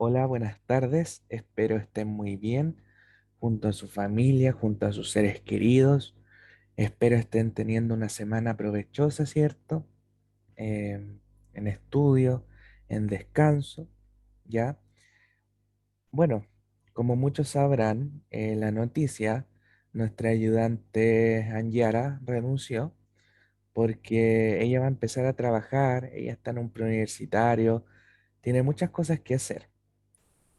Hola, buenas tardes. Espero estén muy bien junto a su familia, junto a sus seres queridos. Espero estén teniendo una semana provechosa, ¿cierto? En estudio, en descanso, ¿ya? Bueno, como muchos sabrán, la noticia, nuestra ayudante Anyara renunció porque ella va a empezar a trabajar, ella está en un preuniversitario, tiene muchas cosas que hacer.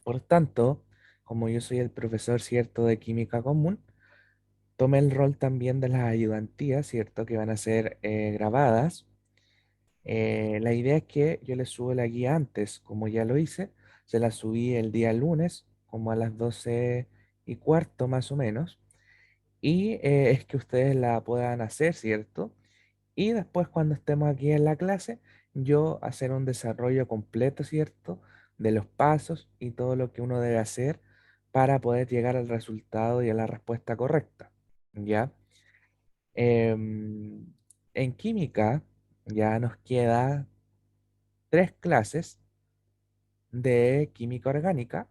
Por tanto, como yo soy el profesor, ¿cierto?, de química común, tomé el rol también de las ayudantías, ¿cierto?, que van a ser grabadas. La idea es que yo les subo la guía antes, como ya lo hice, se la subí el día lunes, como a las 12:15 más o menos, y es que ustedes la puedan hacer, ¿cierto? Y después cuando estemos aquí en la clase, yo hacer un desarrollo completo, ¿cierto? De los pasos y todo lo que uno debe hacer para poder llegar al resultado y a la respuesta correcta, ¿ya? Em, en química ya nos queda 3 clases de química orgánica,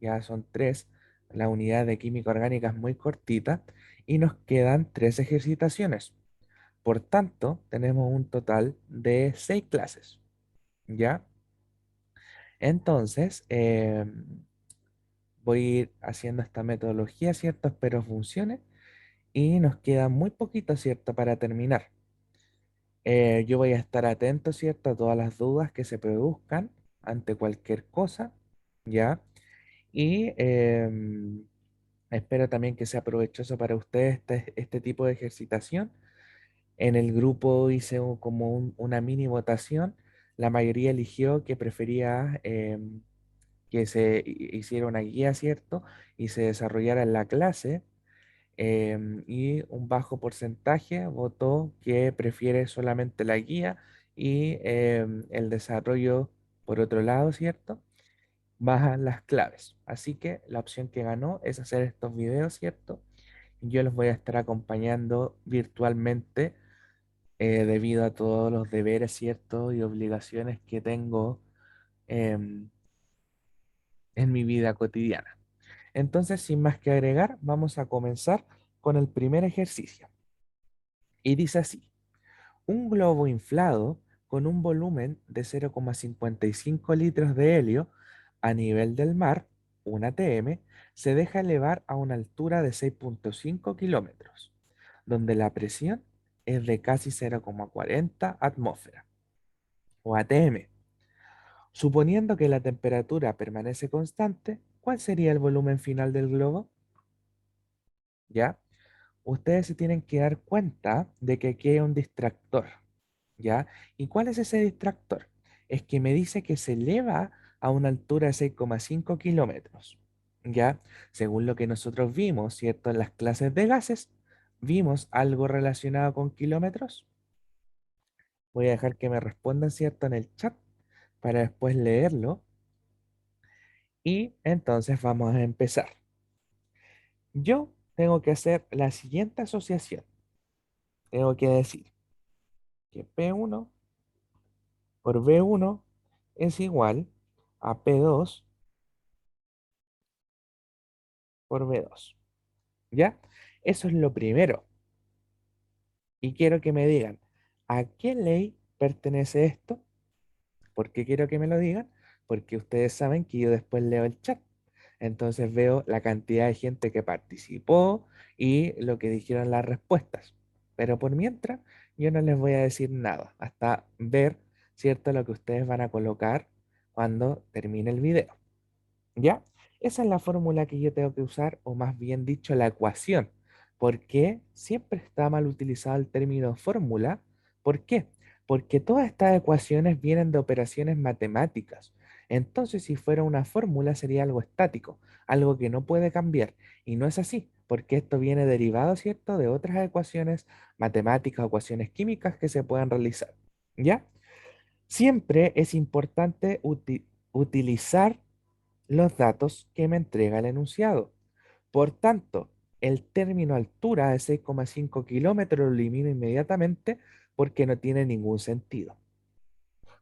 ya son 3, la unidad de química orgánica es muy cortita y nos quedan 3 ejercitaciones. Por tanto, tenemos un total de 6 clases, ¿ya? Entonces, voy a ir haciendo esta metodología, ¿cierto? Espero funcione y nos queda muy poquito, ¿cierto? Para terminar. Yo voy a estar atento, ¿cierto? A todas las dudas que se produzcan ante cualquier cosa, ¿ya? Y espero también que sea provechoso para ustedes este tipo de ejercitación. En el grupo hice como una mini votación. La mayoría eligió que prefería que se hiciera una guía, ¿cierto? Y se desarrollara en la clase. Y un bajo porcentaje votó que prefiere solamente la guía y el desarrollo por otro lado, ¿cierto? Bajan las claves. Así que la opción que ganó es hacer estos videos, ¿cierto? Yo los voy a estar acompañando virtualmente debido a todos los deberes, ¿cierto? Y obligaciones que tengo em, en mi vida cotidiana. Entonces, sin más que agregar, vamos a comenzar con el primer ejercicio. Y dice así, un globo inflado con un volumen de 0,55 litros de helio a nivel del mar, un ATM, se deja elevar a una altura de 6,5 kilómetros, donde la presión es de casi 0,40 atmósferas o ATM. Suponiendo que la temperatura permanece constante, ¿cuál sería el volumen final del globo? ¿Ya? Ustedes se tienen que dar cuenta de que aquí hay un distractor, ¿ya? ¿Y cuál es ese distractor? Es que me dice que se eleva a una altura de 6,5 kilómetros, ¿ya? Según lo que nosotros vimos, ¿cierto? En las clases de gases, vimos algo relacionado con kilómetros. Voy a dejar que me respondan, ¿cierto? En el chat para después leerlo. Y entonces vamos a empezar. Yo tengo que hacer la siguiente asociación. Tengo que decir que P1 por B1 es igual a P2 por B2. ¿Ya? Eso es lo primero. Y quiero que me digan, ¿a qué ley pertenece esto? ¿Por qué quiero que me lo digan? Porque ustedes saben que yo después leo el chat. Entonces veo la cantidad de gente que participó y lo que dijeron las respuestas. Pero por mientras, yo no les voy a decir nada hasta ver, ¿cierto?, lo que ustedes van a colocar cuando termine el video. ¿Ya? Esa es la fórmula que yo tengo que usar, o más bien dicho, la ecuación. ¿Por qué siempre está mal utilizado el término fórmula? ¿Por qué? Porque todas estas ecuaciones vienen de operaciones matemáticas. Entonces, si fuera una fórmula, sería algo estático, algo que no puede cambiar. Y no es así, porque esto viene derivado, ¿cierto?, de otras ecuaciones matemáticas, ecuaciones químicas que se pueden realizar. ¿Ya? Siempre es importante utilizar los datos que me entrega el enunciado. Por tanto, el término altura de 6,5 kilómetros lo elimino inmediatamente porque no tiene ningún sentido.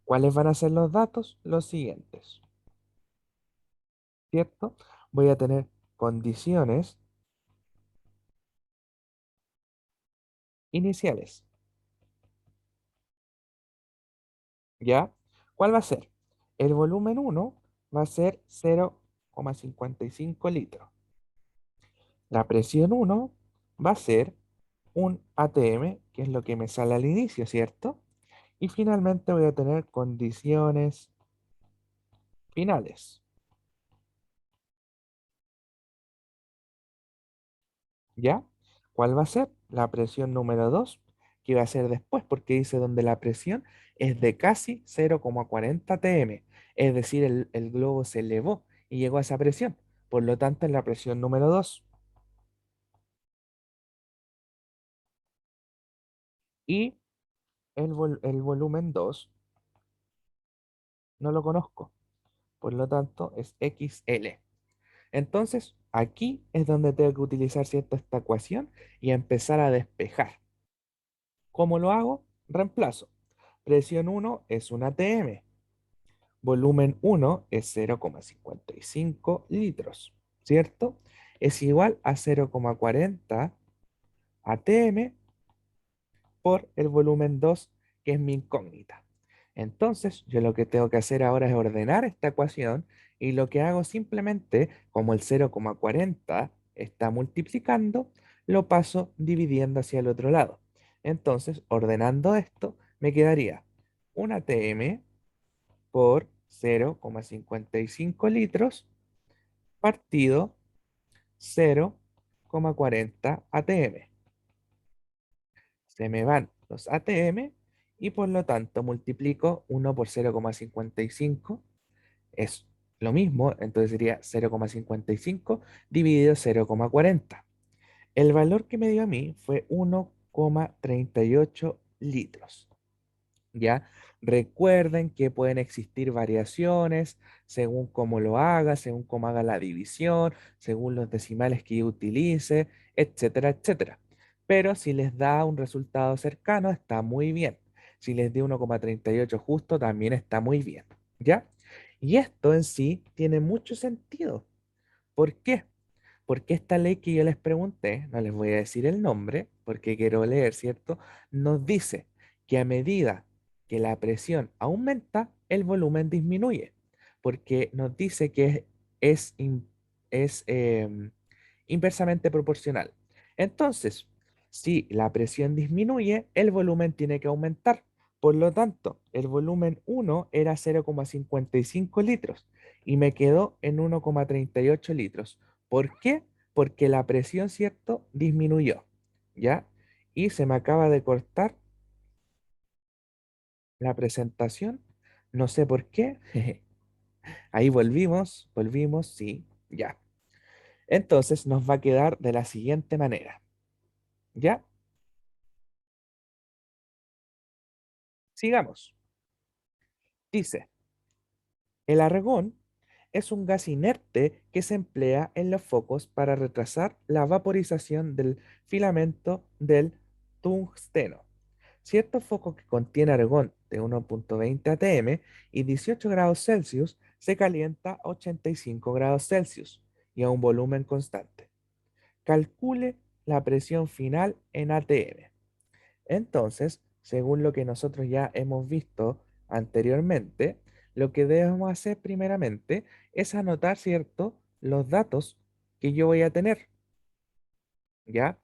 ¿Cuáles van a ser los datos? Los siguientes. ¿cierto? Voy a tener condiciones iniciales, ¿ya? ¿Cuál va a ser? El volumen uno va a ser 0,55 litros. La presión uno va a ser un ATM, que es lo que me sale al inicio, ¿cierto? Y finalmente voy a tener condiciones finales, ¿ya? ¿Cuál va a ser? La presión número 2, que va a ser después, porque dice donde la presión es de casi 0,40 atm, es decir, el globo se elevó y llegó a esa presión. Por lo tanto, es la presión número 2. Y el volumen 2 no lo conozco, por lo tanto es XL. Entonces, aquí es donde tengo que utilizar cierta esta ecuación y empezar a despejar. ¿Cómo lo hago? Reemplazo. Presión uno es un atm. Volumen uno es 0,55 litros, ¿cierto? Es igual a 0,40 atm por el volumen 2, que es mi incógnita. Entonces, yo lo que tengo que hacer ahora es ordenar esta ecuación y lo que hago simplemente, como el 0,40 está multiplicando, lo paso dividiendo hacia el otro lado. Entonces, ordenando esto, me quedaría un ATM por 0,55 litros partido 0,40 ATM. Se me van los ATM y por lo tanto multiplico 1 por 0,55, es lo mismo, entonces sería 0,55 dividido 0,40. El valor que me dio a mí fue 1,38 litros. ¿Ya? Recuerden que pueden existir variaciones según cómo lo haga, según cómo haga la división, según los decimales que yo utilice, etcétera, etcétera. Pero si les da un resultado cercano, está muy bien. Si les dio 1,38 justo, también está muy bien. ¿Ya? Y esto en sí tiene mucho sentido. ¿Por qué? Porque esta ley que yo les pregunté, no les voy a decir el nombre, porque quiero leer, ¿cierto? Nos dice que a medida que la presión aumenta, el volumen disminuye, porque nos dice que es, es inversamente proporcional. Entonces, si la presión disminuye, el volumen tiene que aumentar. Por lo tanto, el volumen uno era 0,55 litros y me quedó en 1,38 litros. ¿Por qué? Porque la presión, ¿cierto? Disminuyó, ¿ya? Y se me acaba de cortar la presentación, no sé por qué. Ahí volvimos, sí, ya. Entonces nos va a quedar de la siguiente manera, ¿ya? Sigamos. Dice, el argón es un gas inerte que se emplea en los focos para retrasar la vaporización del filamento del tungsteno. Cierto foco que contiene argón de 1,20 atm y 18 grados Celsius se calienta a 85 grados Celsius y a un volumen constante. Calcule la presión final en atm. Entonces, según lo que nosotros ya hemos visto anteriormente, lo que debemos hacer primeramente es anotar, ¿cierto?, los datos que yo voy a tener, ¿ya?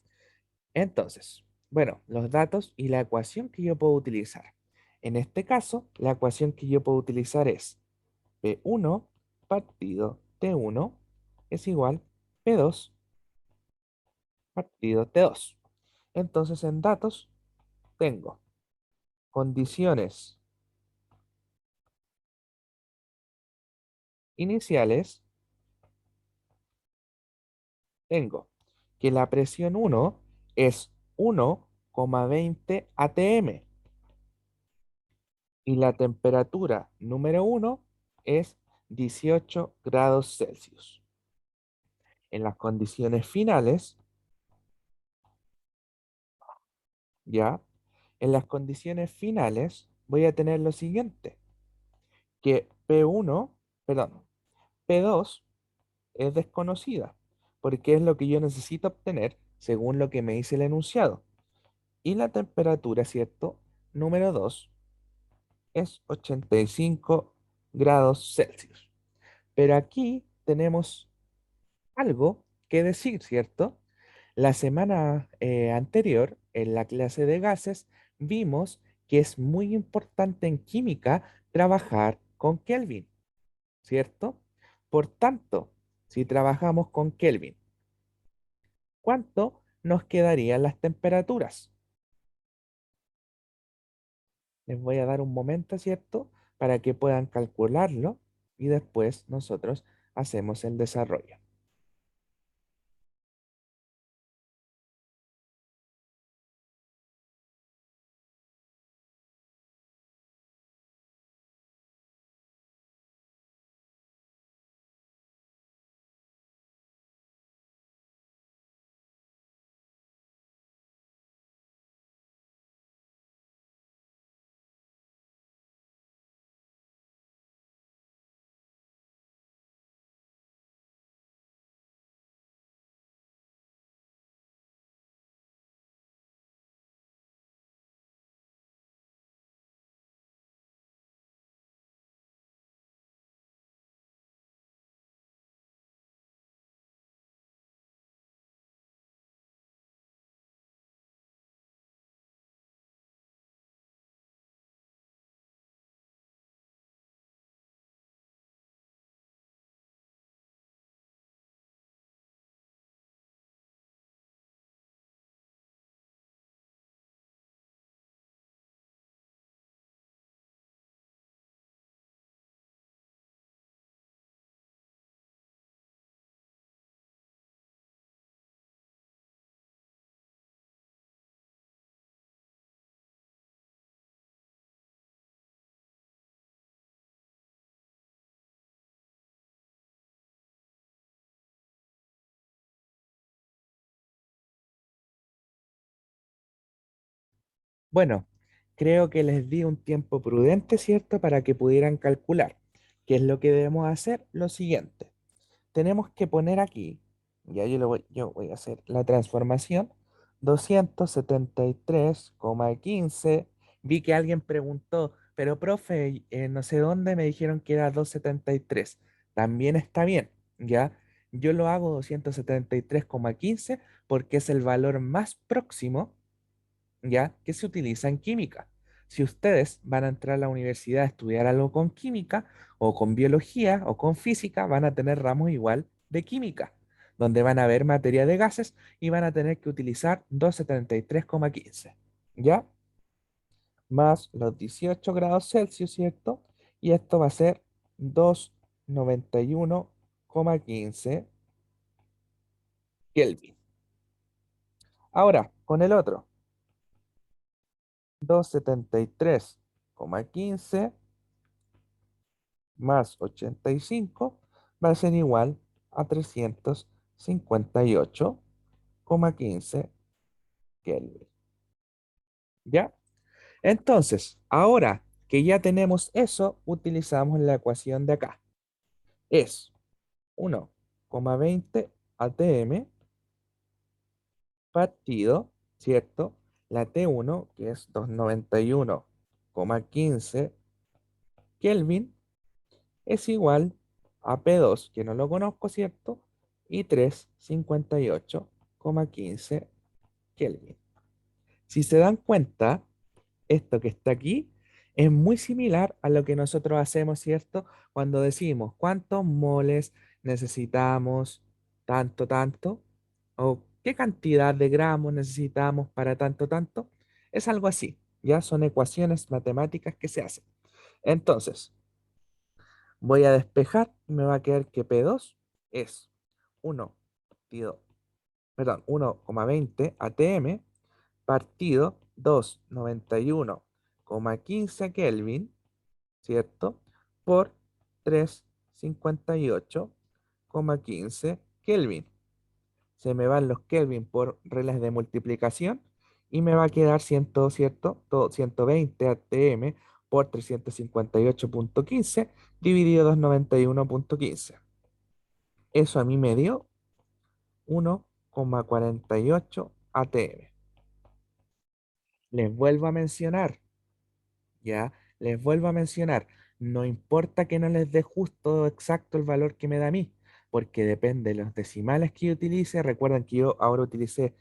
Entonces, bueno, los datos y la ecuación que yo puedo utilizar. En este caso, la ecuación que yo puedo utilizar es P1 partido T1 es igual P2 partido T2. Entonces, en datos tengo condiciones iniciales, tengo que la presión 1 es 1,20 atm y la temperatura número 1 es 18 grados Celsius. En las condiciones finales, ya, en las condiciones finales voy a tener lo siguiente, que P1, perdón, P2 es desconocida, porque es lo que yo necesito obtener según lo que me dice el enunciado. Y la temperatura, ¿cierto? Número 2 es 85 grados Celsius. Pero aquí tenemos algo que decir, ¿cierto? La semana anterior, en la clase de gases, vimos que es muy importante en química trabajar con Kelvin, ¿cierto? Por tanto, si trabajamos con Kelvin, ¿cuánto nos quedarían las temperaturas? Les voy a dar un momento, ¿cierto? Para que puedan calcularlo y después nosotros hacemos el desarrollo. Bueno, creo que les di un tiempo prudente, ¿cierto? Para que pudieran calcular. ¿Qué es lo que debemos hacer? Lo siguiente. Tenemos que poner aquí, yo voy a hacer la transformación, 273,15. Vi que alguien preguntó, pero profe, no sé dónde me dijeron que era 273. También está bien, ¿ya? Yo lo hago 273,15 porque es el valor más próximo, ¿ya? Que se utiliza en química. Si ustedes van a entrar a la universidad a estudiar algo con química o con biología o con física, van a tener ramos igual de química, donde van a ver materia de gases y van a tener que utilizar 273,15, ¿ya? Más los 18 grados Celsius, ¿cierto? Y esto va a ser 291,15 Kelvin. Ahora, con el otro, 273,15 más 85 va a ser igual a 358,15 Kelvin. ¿Ya? Entonces, ahora que ya tenemos eso, utilizamos la ecuación de acá. Es 1,20 atm partido, ¿cierto? La T1, que es 291,15 Kelvin, es igual a P2, que no lo conozco, ¿cierto? Y 358,15 Kelvin. Si se dan cuenta, esto que está aquí es muy similar a lo que nosotros hacemos, ¿cierto? Cuando decimos cuántos moles necesitamos, tanto, tanto, o qué cantidad de gramos necesitamos para tanto, tanto. Es algo así, ya son ecuaciones matemáticas que se hacen. Entonces, voy a despejar y me va a quedar que P2 es 1 partido, perdón, 1,20 atm partido 291,15 Kelvin, ¿cierto? Por 358,15 Kelvin. Se me van los Kelvin por reglas de multiplicación y me va a quedar 100, ¿cierto? 120 atm por 358,15 dividido 291,15. Eso a mí me dio 1,48 atm. Les vuelvo a mencionar, ¿ya? Les vuelvo a mencionar, no importa que no les dé justo exacto el valor que me da a mí, porque depende de los decimales que yo utilice. Recuerden que yo ahora utilicé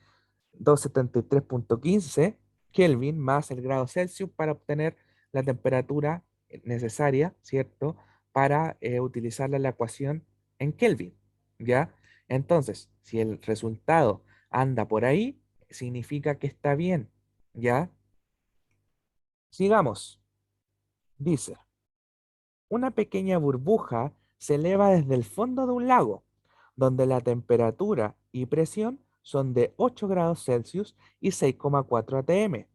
273,15 Kelvin más el grado Celsius para obtener la temperatura necesaria, ¿cierto? Para utilizarla en la ecuación en Kelvin, ¿ya? Entonces, si el resultado anda por ahí, significa que está bien, ¿ya? Sigamos. Dice, una pequeña burbuja se eleva desde el fondo de un lago, donde la temperatura y presión son de 8 grados Celsius y 6,4 atm,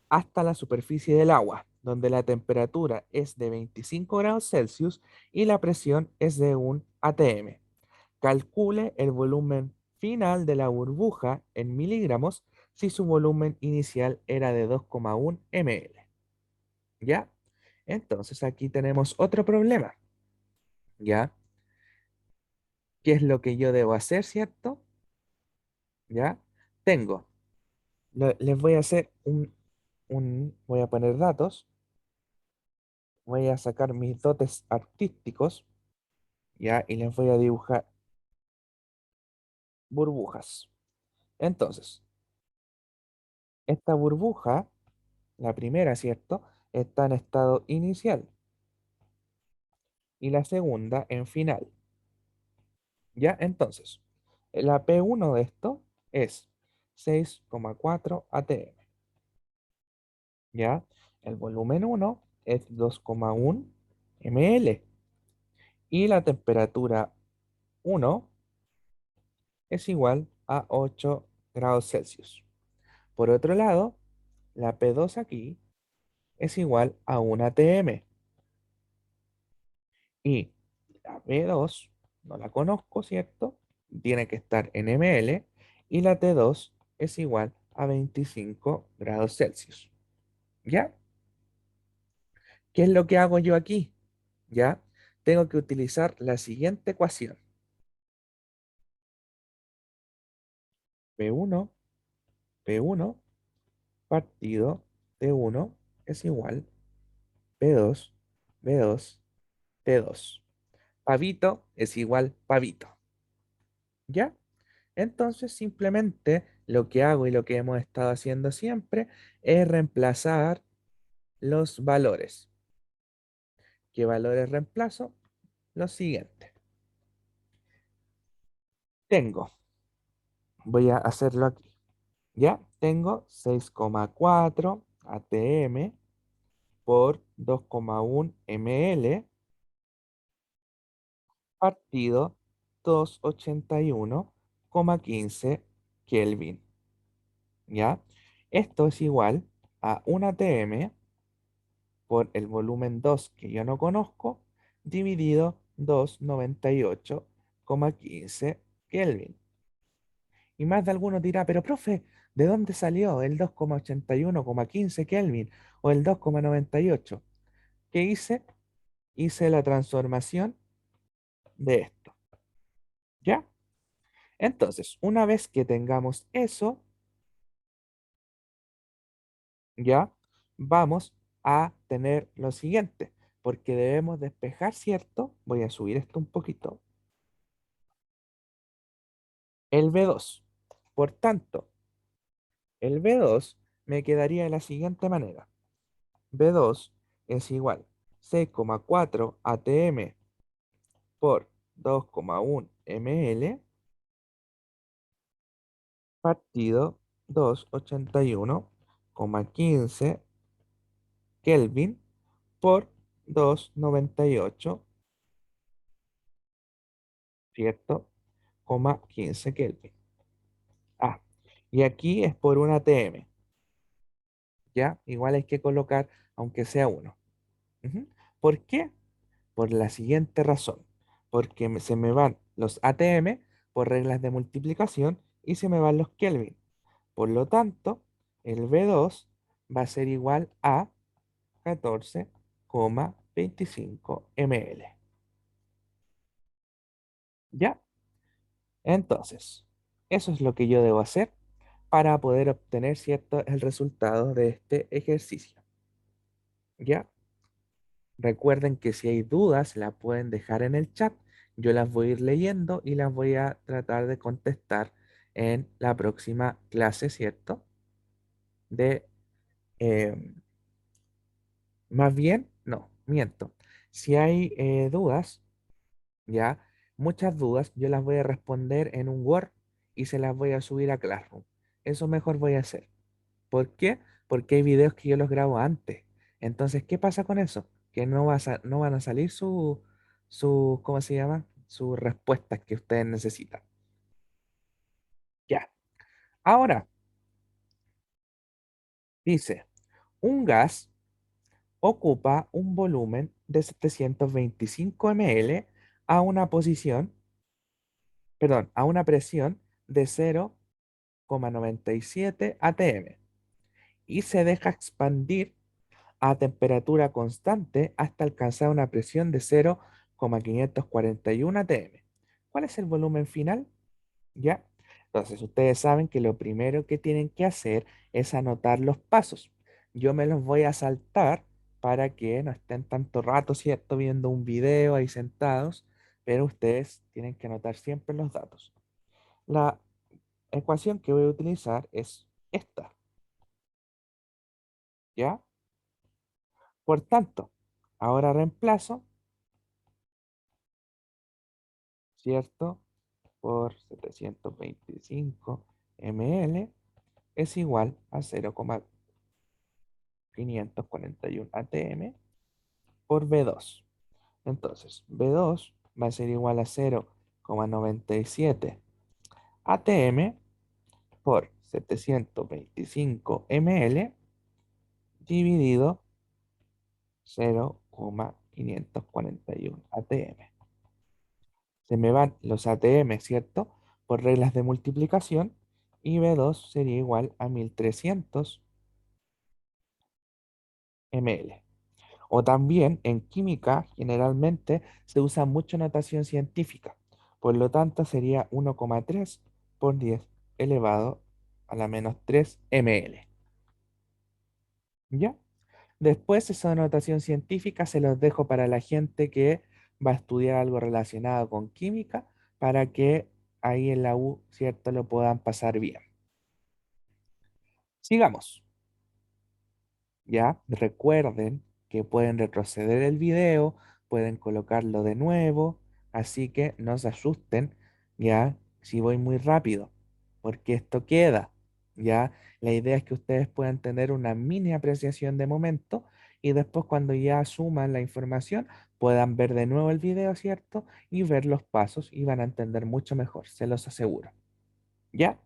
hasta la superficie del agua, donde la temperatura es de 25 grados Celsius y la presión es de 1 atm. Calcule el volumen final de la burbuja en miligramos si su volumen inicial era de 2,1 ml. ¿Ya? Entonces aquí tenemos otro problema. ¿Ya? ¿Qué es lo que yo debo hacer, cierto? ¿Ya? Tengo, les voy a hacer voy a poner datos, voy a sacar mis dotes artísticos, ¿ya? Y les voy a dibujar burbujas. Entonces, esta burbuja, la primera, ¿cierto? Está en estado inicial y la segunda en final, ¿ya? Entonces, la P1 de esto es 6,4 atm, ¿ya? El volumen 1 es 2,1 ml y la temperatura 1 es igual a 8 grados Celsius. Por otro lado, la P2 aquí es igual a 1 atm y la P2 no la conozco, ¿cierto? Tiene que estar en ml y la T2 es igual a 25 grados Celsius. ¿Ya? ¿Qué es lo que hago yo aquí? ¿Ya? Tengo que utilizar la siguiente ecuación. P1, P1 partido T1 es igual P2, B2, T2. Pavito es igual pavito. ¿Ya? Entonces simplemente lo que hago y lo que hemos estado haciendo siempre es reemplazar los valores. ¿Qué valores reemplazo? Los siguientes. Tengo, voy a hacerlo aquí. ¿Ya? Tengo 6,4 atm por 2,1 ml partido 281,15 Kelvin. ¿Ya? Esto es igual a 1 atm por el volumen 2 que yo no conozco, dividido 298,15 Kelvin. Y más de alguno dirá, pero profe, ¿de dónde salió el 2,81,15 Kelvin o el 2,98? ¿Qué hice? Hice la transformación de esto. ¿Ya? Entonces, una vez que tengamos eso, ¿ya? Vamos a tener lo siguiente, porque debemos despejar, ¿cierto? Voy a subir esto un poquito. El B2. Por tanto, el B2 me quedaría de la siguiente manera. B2 es igual 6,4 atm por 2,1 ml partido 281,15 Kelvin por 298, ¿cierto? 15 Kelvin. Ah, y aquí es por un atm, ¿ya? Igual hay que colocar, aunque sea uno. Ujú. ¿Por qué? Por la siguiente razón. Porque se me van los atm por reglas de multiplicación y se me van los Kelvin. Por lo tanto, el B2 va a ser igual a 14,25 ml. ¿Ya? Entonces, eso es lo que yo debo hacer para poder obtener, ¿cierto?, el resultado de este ejercicio. ¿Ya? Recuerden que si hay dudas, la pueden dejar en el chat. Yo las voy a ir leyendo y las voy a tratar de contestar en la próxima clase, ¿cierto? De, eh, más bien, no, miento. Si hay dudas, ya, muchas dudas, yo las voy a responder en un Word y se las voy a subir a Classroom. Eso mejor voy a hacer. ¿Por qué? Porque hay videos que yo los grabo antes. Entonces, ¿qué pasa con eso? Que no van a salir ¿cómo se llama? Sus respuestas que ustedes necesitan. Ya. Ahora, dice, un gas ocupa un volumen de 725 ml a una posición, perdón, a una presión de 0,97 atm y se deja expandir a temperatura constante hasta alcanzar una presión de 0,541 atm. ¿Cuál es el volumen final? ¿Ya? Entonces, ustedes saben que lo primero que tienen que hacer es anotar los pasos. Yo me los voy a saltar para que no estén tanto rato, ¿cierto? Viendo un video ahí sentados, pero ustedes tienen que anotar siempre los datos. La ecuación que voy a utilizar es esta, ¿ya? Por tanto, ahora reemplazo, ¿cierto? Por 725 ml es igual a 0,541 atm por B2. Entonces, B2 va a ser igual a 0,97 atm por 725 ml dividido 0,541 atm. Se me van los atm, ¿cierto? Por reglas de multiplicación y B2 sería igual a 1300 ml. O también en química generalmente se usa mucha notación científica. Por lo tanto sería 1,3 por 10 elevado a la menos 3 ml. ¿Ya? Después esa notación científica se los dejo para la gente que va a estudiar algo relacionado con química para que ahí en la U, ¿cierto?, lo puedan pasar bien. Sigamos. ¿Ya? Recuerden que pueden retroceder el video, pueden colocarlo de nuevo, así que no se asusten, ¿ya? Si voy muy rápido, porque esto queda, ¿ya? La idea es que ustedes puedan tener una mini apreciación de momento y después cuando ya suman la información puedan ver de nuevo el video, ¿cierto? Y ver los pasos y van a entender mucho mejor, se los aseguro, ¿ya?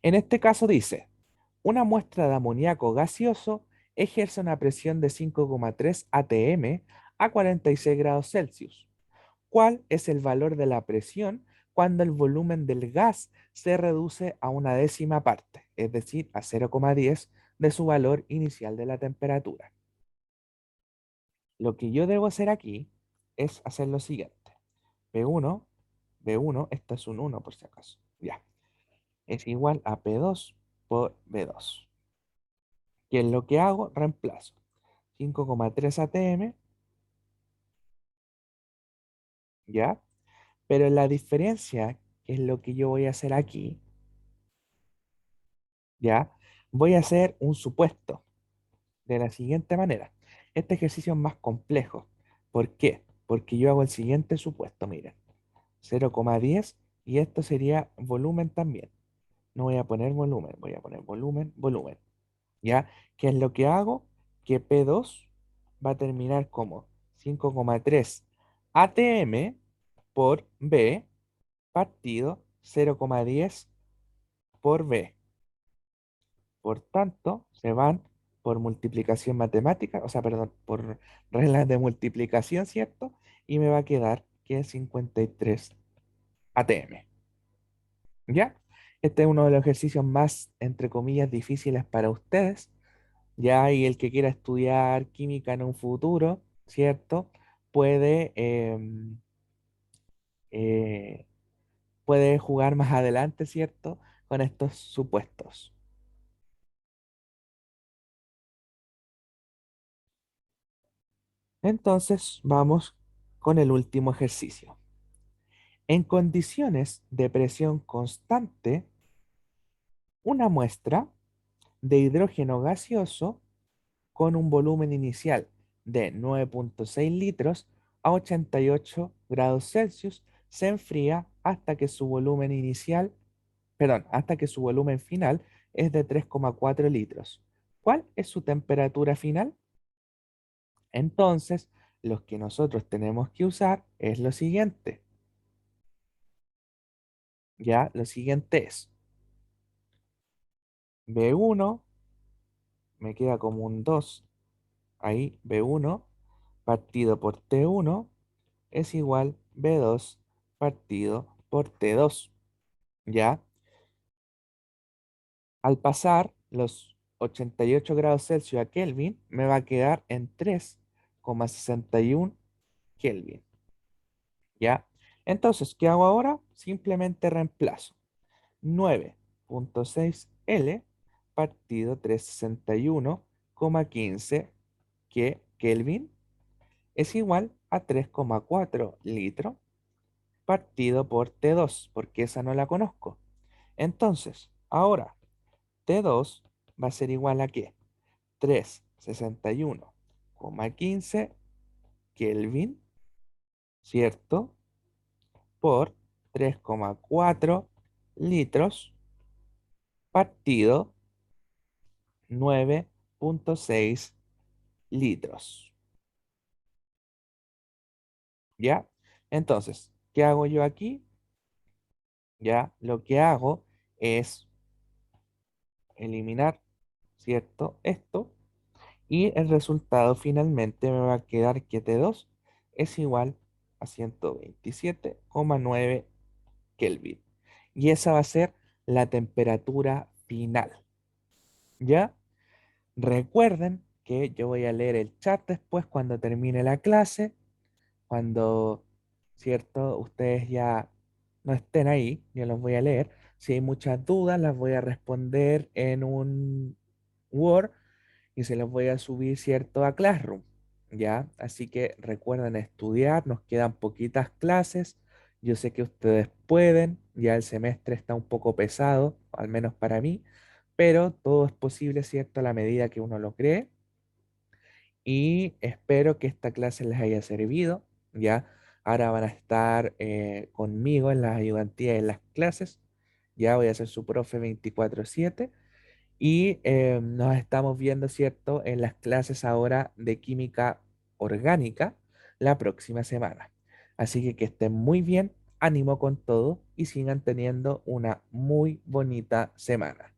En este caso dice, una muestra de amoníaco gaseoso ejerce una presión de 5,3 atm a 46 grados Celsius. ¿Cuál es el valor de la presión cuando el volumen del gas se reduce a una décima parte, es decir, a 0,10 de su valor inicial de la temperatura? Lo que yo debo hacer aquí es hacer lo siguiente. P1, B1, esto es un 1 por si acaso, ya, es igual a P2 por B2. ¿Qué es lo que hago? Reemplazo 5,3 atm, ¿ya? Pero la diferencia, que es lo que yo voy a hacer aquí, ¿ya? Voy a hacer un supuesto de la siguiente manera. Este ejercicio es más complejo. ¿Por qué? Porque yo hago el siguiente supuesto, miren. 0,10 y esto sería volumen también. No voy a poner volumen, voy a poner volumen, volumen. ¿Ya? ¿Qué es lo que hago? Que P2 va a terminar como 5,3 atm por B partido 0,10 por B. Por tanto, se van por multiplicación matemática, o sea, perdón, por reglas de multiplicación, ¿cierto? Y me va a quedar que es 53 atm. ¿Ya? Este es uno de los ejercicios más, entre comillas, difíciles para ustedes. Ya, y el que quiera estudiar química en un futuro, ¿cierto? Puede puede jugar más adelante, ¿cierto? Con estos supuestos. Entonces, vamos con el último ejercicio. En condiciones de presión constante, una muestra de hidrógeno gaseoso con un volumen inicial de 9,6 litros a 88 grados Celsius se enfría hasta que su volumen inicial, perdón, hasta que su volumen final es de 3,4 litros. ¿Cuál es su temperatura final? Entonces, lo que nosotros tenemos que usar es lo siguiente. Ya, lo siguiente es B1, me queda como un 2 ahí, B1 partido por T1 es igual B2 partido por T2. ¿Ya? Al pasar los 88 grados Celsius a Kelvin, me va a quedar en 3,61 Kelvin. ¿Ya? Entonces, ¿qué hago ahora? Simplemente reemplazo 9,6 L partido 361,15 que Kelvin es igual a 3,4 litros partido por T2, porque esa no la conozco. Entonces, ahora T2 va a ser igual a ¿qué? 361,15 Kelvin, ¿cierto? Por 3,4 litros partido 9,6 litros. ¿Ya? Entonces, ¿qué hago yo aquí? Ya, lo que hago es eliminar, ¿cierto? Esto. Y el resultado finalmente me va a quedar que T2 es igual a 127,9 Kelvin. Y esa va a ser la temperatura final. ¿Ya? Recuerden que yo voy a leer el chat después cuando termine la clase, cuando, ¿cierto? Ustedes ya no estén ahí, yo los voy a leer. Si hay muchas dudas, las voy a responder en un Word y se los voy a subir, ¿cierto? A Classroom, ¿ya? Así que recuerden estudiar, nos quedan poquitas clases, yo sé que ustedes pueden, ya el semestre está un poco pesado, al menos para mí, pero todo es posible, ¿cierto? A la medida que uno lo cree y espero que esta clase les haya servido, ¿ya? Ahora van a estar conmigo en las ayudantías en las clases, ya voy a ser su profe 24/7 y nos estamos viendo, ¿cierto?, en las clases ahora de química orgánica la próxima semana. Así que estén muy bien, ánimo con todo y sigan teniendo una muy bonita semana.